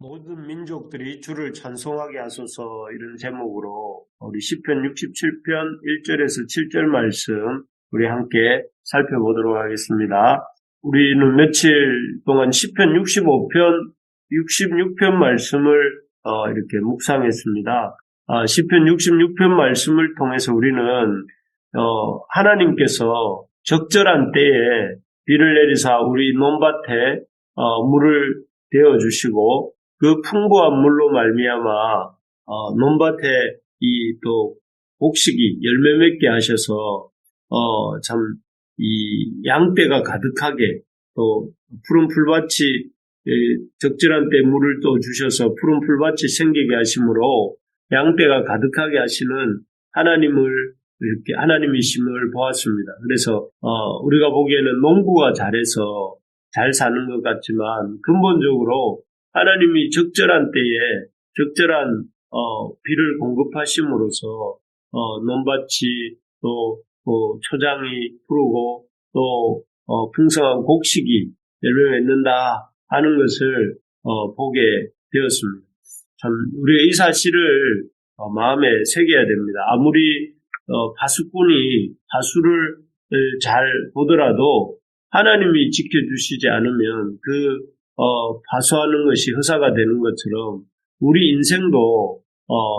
모든 민족들이 주를 찬송하게 하소서 이런 제목으로 우리 시편 67편 1절에서 7절 말씀 우리 함께 살펴보도록 하겠습니다. 우리는 며칠 동안 시편 65편, 66편 말씀을 이렇게 묵상했습니다. 시편 66편 말씀을 통해서 우리는 하나님께서 적절한 때에 비를 내리사 우리 논밭에 물을 대어주시고 그 풍부한 물로 말미암아 논밭에 이 또 곡식이 열매 맺게 하셔서 참 이 양떼가 가득하게 또 푸른 풀밭이 적절한 때 물을 또 주셔서 푸른 풀밭이 생기게 하심으로 양떼가 가득하게 하시는 하나님을 이렇게 하나님이심을 보았습니다. 그래서 우리가 보기에는 농부가 잘해서 잘 사는 것 같지만 근본적으로 하나님이 적절한 때에 적절한 비를 공급하심으로써 논밭이 또 초장이 푸르고 또 풍성한 곡식이 열매 맺는다 하는 것을 보게 되었습니다. 참 우리가 이 사실을 마음에 새겨야 됩니다. 아무리 파수꾼이 파수를 잘 보더라도 하나님이 지켜주시지 않으면 파수하는 것이 허사가 되는 것처럼 우리 인생도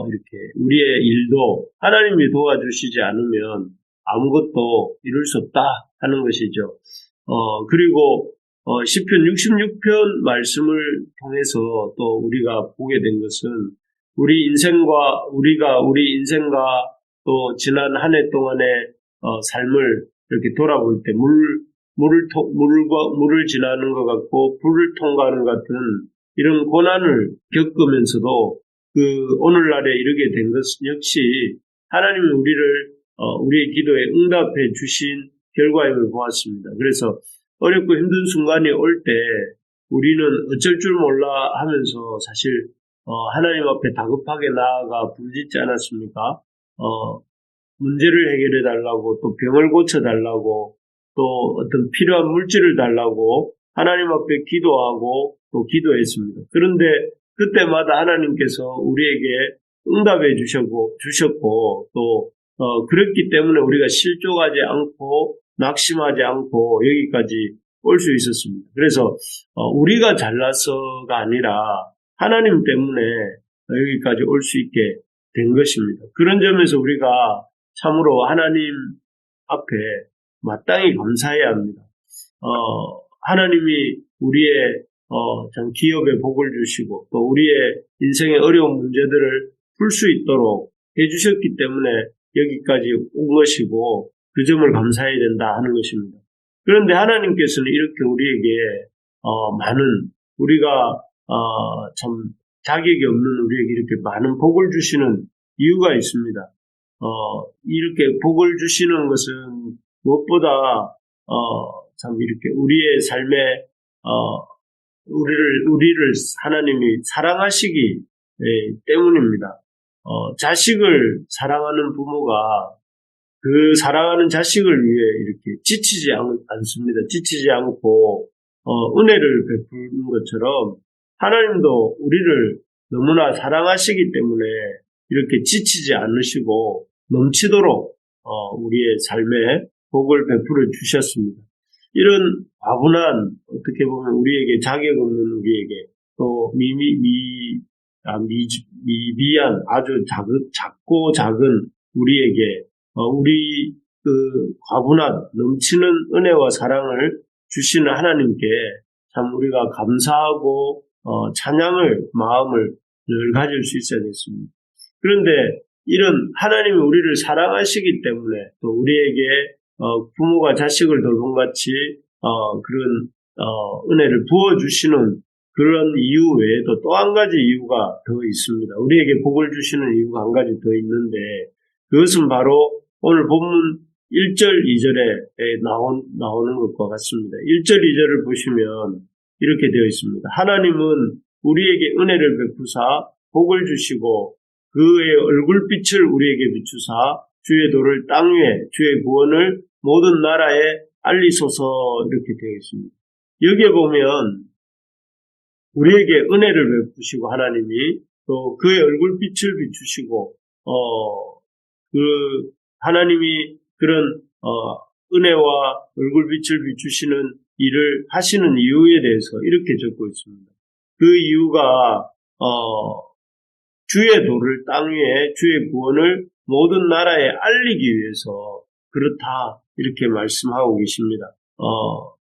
이렇게 우리의 일도 하나님이 도와주시지 않으면 아무것도 이룰 수 없다 하는 것이죠. 그리고 시편 66편 말씀을 통해서 또 우리가 보게 된 것은 우리 인생과 또 지난 한 해 동안의 삶을 이렇게 돌아볼 때 물을 지나는 것 같고 불을 통과하는 것 같은 이런 고난을 겪으면서도 오늘날에 이르게 된 것은 역시 하나님이 우리의 기도에 응답해 주신 결과임을 보았습니다. 그래서 어렵고 힘든 순간이 올 때 우리는 어쩔 줄 몰라 하면서 사실 하나님 앞에 다급하게 나아가 부르짖지 않았습니까? 문제를 해결해 달라고 또 병을 고쳐 달라고 또 어떤 필요한 물질을 달라고 하나님 앞에 기도하고 또 기도했습니다. 그런데 그때마다 하나님께서 우리에게 응답해 주셨고 또 그랬기 때문에 우리가 실족하지 않고 낙심하지 않고 여기까지 올 수 있었습니다. 그래서 우리가 잘나서가 아니라 하나님 때문에 여기까지 올 수 있게 된 것입니다. 그런 점에서 우리가 참으로 하나님 앞에 마땅히 감사해야 합니다. 하나님이 우리의 참 기업에 복을 주시고 또 우리의 인생의 어려운 문제들을 풀 수 있도록 해주셨기 때문에 여기까지 온 것이고 그 점을 감사해야 된다 하는 것입니다. 그런데 하나님께서는 이렇게 우리에게 우리가 참 자격이 없는 우리에게 이렇게 많은 복을 주시는 이유가 있습니다. 이렇게 복을 주시는 것은 무엇보다 참 이렇게 우리의 삶에 우리를 하나님이 사랑하시기 때문입니다. 자식을 사랑하는 부모가 그 사랑하는 자식을 위해 이렇게 지치지 않습니다. 지치지 않고 은혜를 베푸는 것처럼 하나님도 우리를 너무나 사랑하시기 때문에 이렇게 지치지 않으시고 넘치도록 우리의 삶에 복을 베풀어 주셨습니다. 이런 과분한 어떻게 보면 우리에게 자격 없는 우리에게 또 미비한 아주 작고 작은 우리에게 우리 과분한 넘치는 은혜와 사랑을 주시는 하나님께 참 우리가 감사하고 마음을 늘 가질 수 있어야겠습니다. 그런데 이런 하나님이 우리를 사랑하시기 때문에 또 우리에게 부모가 자식을 돌봄같이 그런 은혜를 부어주시는 그런 이유 외에도 또 한 가지 이유가 더 있습니다. 우리에게 복을 주시는 이유가 한 가지 더 있는데 그것은 바로 오늘 본문 1절, 2절에 나오는 것과 같습니다. 1절, 2절을 보시면 이렇게 되어 있습니다. 하나님은 우리에게 은혜를 베푸사 복을 주시고 그의 얼굴빛을 우리에게 비추사 주의 도를 땅 위에 주의 구원을 모든 나라에 알리소서 이렇게 되어 있습니다. 여기에 보면 우리에게 은혜를 베푸시고 하나님이 또 그의 얼굴빛을 비추시고 그 하나님이 그런 은혜와 얼굴빛을 비추시는 일을 하시는 이유에 대해서 이렇게 적고 있습니다. 그 이유가 주의 도를 땅 위에 주의 구원을 모든 나라에 알리기 위해서 그렇다 이렇게 말씀하고 계십니다.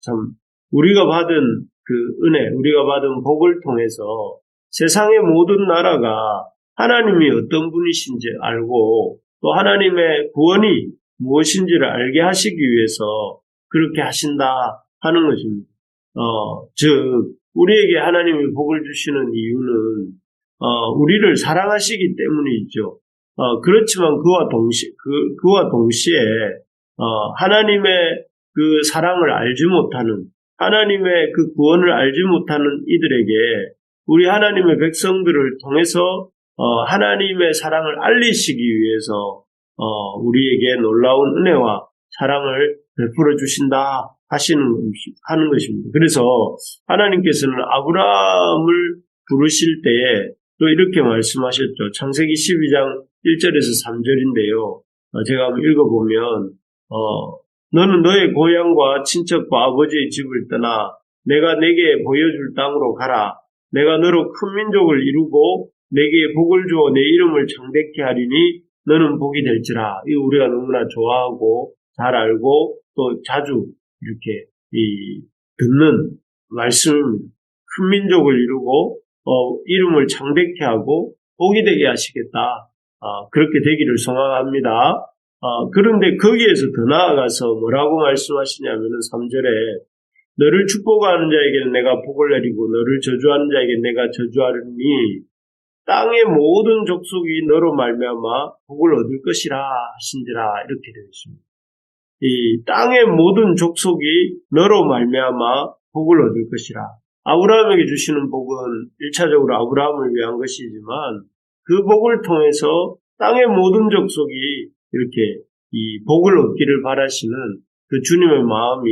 참 우리가 받은 그 은혜, 우리가 받은 복을 통해서 세상의 모든 나라가 하나님이 어떤 분이신지 알고 또 하나님의 구원이 무엇인지를 알게 하시기 위해서 그렇게 하신다 하는 것입니다. 즉 우리에게 하나님이 복을 주시는 이유는 우리를 사랑하시기 때문이죠. 그렇지만 그와 동시에 하나님의 그 사랑을 알지 못하는 하나님의 그 구원을 알지 못하는 이들에게 우리 하나님의 백성들을 통해서 하나님의 사랑을 알리시기 위해서 우리에게 놀라운 은혜와 사랑을 베풀어 주신다 하는 것입니다. 그래서 하나님께서는 아브라함을 부르실 때에 또 이렇게 말씀하셨죠. 창세기 12장 1절에서 3절인데요. 제가 한번 읽어보면 너는 너의 고향과 친척과 아버지의 집을 떠나 내가 내게 보여줄 땅으로 가라. 내가 너로 큰 민족을 이루고 내게 복을 주어 내 이름을 창대케 하리니 너는 복이 될지라. 이거 우리가 너무나 좋아하고 잘 알고 또 자주 이렇게 듣는 말씀입니다. 큰 민족을 이루고 이름을 창대케 하고 복이 되게 하시겠다. 그렇게 되기를 소망합니다. 그런데 거기에서 더 나아가서 뭐라고 말씀하시냐면은 3절에 너를 축복하는 자에게는 내가 복을 내리고 너를 저주하는 자에게는 내가 저주하리니 땅의 모든 족속이 너로 말미암아 복을 얻을 것이라 하신지라 이렇게 되어 있습니다. 이 땅의 모든 족속이 너로 말미암아 복을 얻을 것이라. 아브라함에게 주시는 복은 1차적으로 아브라함을 위한 것이지만 그 복을 통해서 땅의 모든 족속이 이렇게 이 복을 얻기를 바라시는 그 주님의 마음이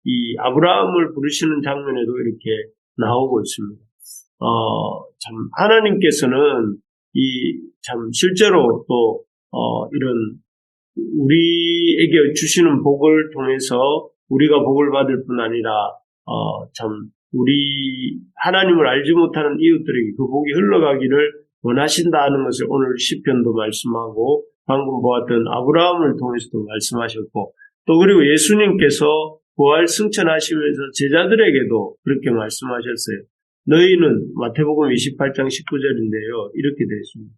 이 아브라함을 부르시는 장면에도 이렇게 나오고 있습니다. 참 하나님께서는 참 실제로 또 이런 우리에게 주시는 복을 통해서 우리가 복을 받을 뿐 아니라 참 우리 하나님을 알지 못하는 이웃들에게 그 복이 흘러가기를 원하신다는 것을 오늘 시편도 말씀하고 방금 보았던 아브라함을 통해서도 말씀하셨고 또 그리고 예수님께서 부활 승천하시면서 제자들에게도 그렇게 말씀하셨어요. 너희는 마태복음 28장 19절인데요. 이렇게 되어 있습니다.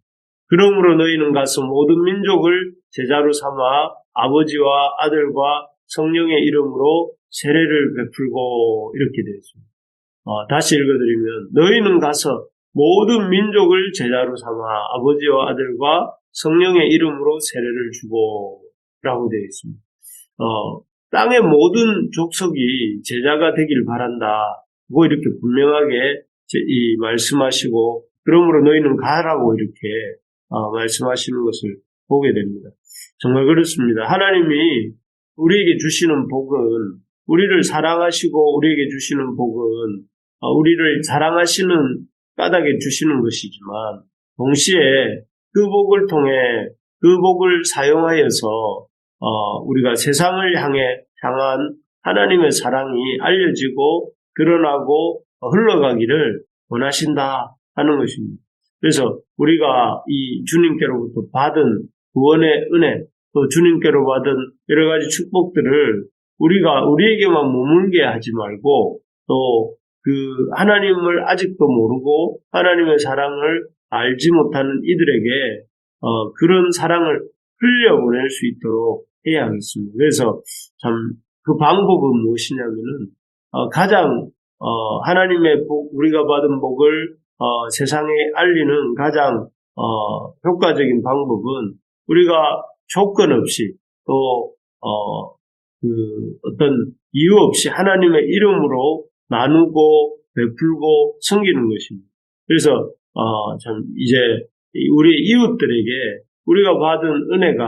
그러므로 너희는 가서 모든 민족을 제자로 삼아 아버지와 아들과 성령의 이름으로 세례를 베풀고 이렇게 되어 있습니다. 다시 읽어드리면 너희는 가서 모든 민족을 제자로 삼아 아버지와 아들과 성령의 이름으로 세례를 주고 라고 되어 있습니다. 땅의 모든 족속이 제자가 되길 바란다. 뭐 이렇게 분명하게 말씀하시고 그러므로 너희는 가라고 이렇게 말씀하시는 것을 보게 됩니다. 정말 그렇습니다. 하나님이 우리에게 주시는 복은 우리를 사랑하시고 우리에게 주시는 복은 우리를 사랑하시는 까닭에 주시는 것이지만 동시에 그 복을 통해 그 복을 사용하여서 우리가 세상을 향한 하나님의 사랑이 알려지고 드러나고 흘러가기를 원하신다 하는 것입니다. 그래서 우리가 이 주님께로부터 받은 구원의 은혜 또 주님께로 받은 여러 가지 축복들을 우리가 우리에게만 머물게 하지 말고 또 그 하나님을 아직도 모르고 하나님의 사랑을 알지 못하는 이들에게 그런 사랑을 흘려보낼 수 있도록 해야 하겠습니다. 그래서 참 그 방법은 무엇이냐면은 가장 하나님의 복, 우리가 받은 복을 세상에 알리는 가장 효과적인 방법은 우리가 조건 없이 또 어떤 이유 없이 하나님의 이름으로 나누고 베풀고 섬기는 것입니다. 그래서 참 이제 우리 이웃들에게 우리가 받은 은혜가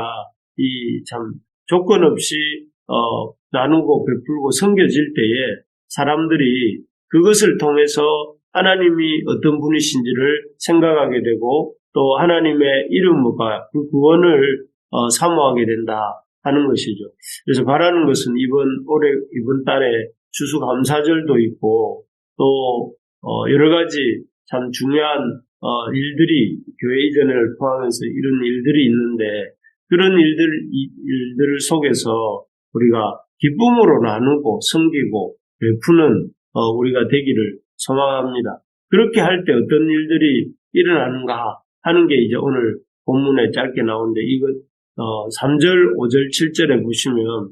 참 조건 없이 나누고 베풀고 섬겨질 때에 사람들이 그것을 통해서 하나님이 어떤 분이신지를 생각하게 되고 또 하나님의 이름과 그 구원을 사모하게 된다 하는 것이죠. 그래서 바라는 것은 이번 달에 추수감사절도 있고 또 여러 가지 참 중요한 일들이 교회 이전을 포함해서 이런 일들이 있는데 그런 일들 속에서 우리가 기쁨으로 나누고 섬기고 베푸는 우리가 되기를 소망합니다. 그렇게 할 때 어떤 일들이 일어나는가 하는 게 이제 오늘 본문에 짧게 나오는데 이거 3절, 5절, 7절에 보시면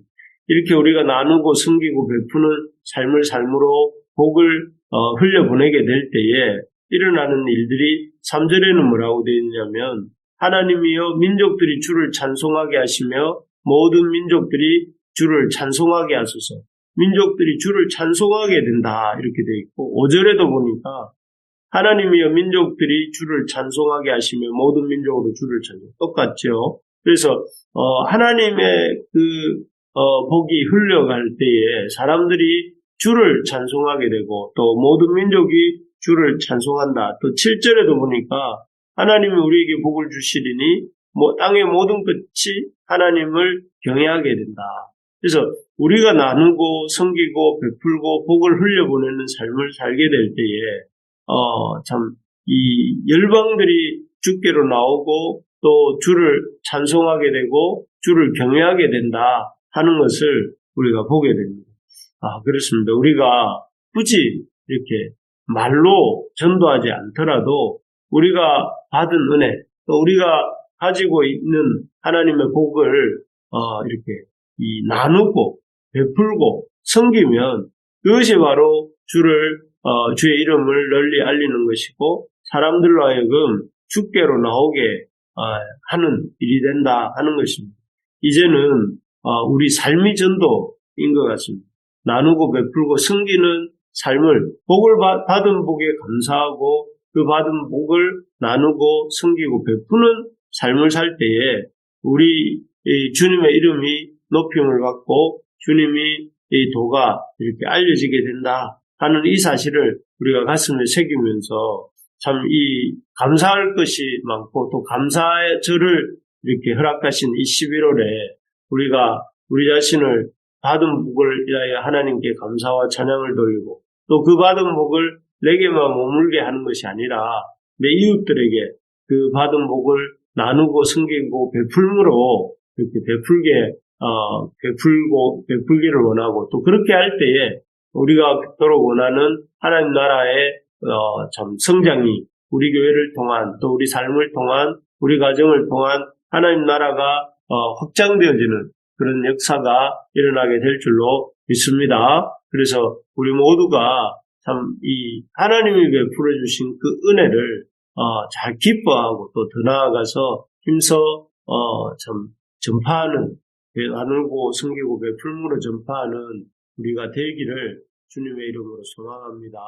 이렇게 우리가 나누고 섬기고 베푸는 삶을 삶으로 복을 흘려보내게 될 때에 일어나는 일들이 3절에는 뭐라고 되어 있냐면 하나님이여 민족들이 주를 찬송하게 하시며 모든 민족들이 주를 찬송하게 하소서. 민족들이 주를 찬송하게 된다 이렇게 되어 있고 5절에도 보니까 하나님이여 민족들이 주를 찬송하게 하시며 모든 민족으로 주를 찬송 똑같죠. 그래서 하나님의 복이 흘러갈 때에 사람들이 주를 찬송하게 되고 또 모든 민족이 주를 찬송한다. 또 7절에도 보니까 하나님이 우리에게 복을 주시리니 땅의 모든 끝이 하나님을 경외하게 된다. 그래서 우리가 나누고 섬기고 베풀고 복을 흘려보내는 삶을 살게 될 때에 참 이 열방들이 주께로 나오고 또 주를 찬송하게 되고 주를 경외하게 된다 하는 것을 우리가 보게 됩니다. 그렇습니다. 우리가 굳이 이렇게 말로 전도하지 않더라도 우리가 받은 은혜 또 우리가 가지고 있는 하나님의 복을 이렇게 나누고 베풀고 섬기면 그것이 바로 주의 이름을 널리 알리는 것이고 사람들로 하여금 주께로 나오게 하는 일이 된다 하는 것입니다. 이제는 우리 삶이 전도인 것 같습니다. 나누고 베풀고 섬기는 삶을 복을 받은 복에 감사하고 그 받은 복을 나누고 섬기고 베푸는 삶을 살 때에 우리 주님의 이름이 높임을 받고 주님이 이 도가 이렇게 알려지게 된다 하는 이 사실을 우리가 가슴에 새기면서 참 이 감사할 것이 많고 또 감사의 절을 이렇게 허락하신 이 11월에 우리가 우리 자신을 받은 복을 위하여 하나님께 감사와 찬양을 돌리고 또 그 받은 복을 내게만 머물게 하는 것이 아니라 내 이웃들에게 그 받은 복을 나누고 섬기고 베풀므로 이렇게 베풀기를 원하고 또 그렇게 할 때에 우리가 그토록 원하는 하나님 나라의 참 성장이 우리 교회를 통한 또 우리 삶을 통한 우리 가정을 통한 하나님 나라가 확장되어지는 그런 역사가 일어나게 될 줄로 믿습니다. 그래서 우리 모두가 참 이 하나님이 베풀어 주신 그 은혜를 잘 기뻐하고 또 더 나아가서 힘써 참 전파하는 나누고 섬기고 베풀므로 전파하는 우리가 되기를 주님의 이름으로 소망합니다.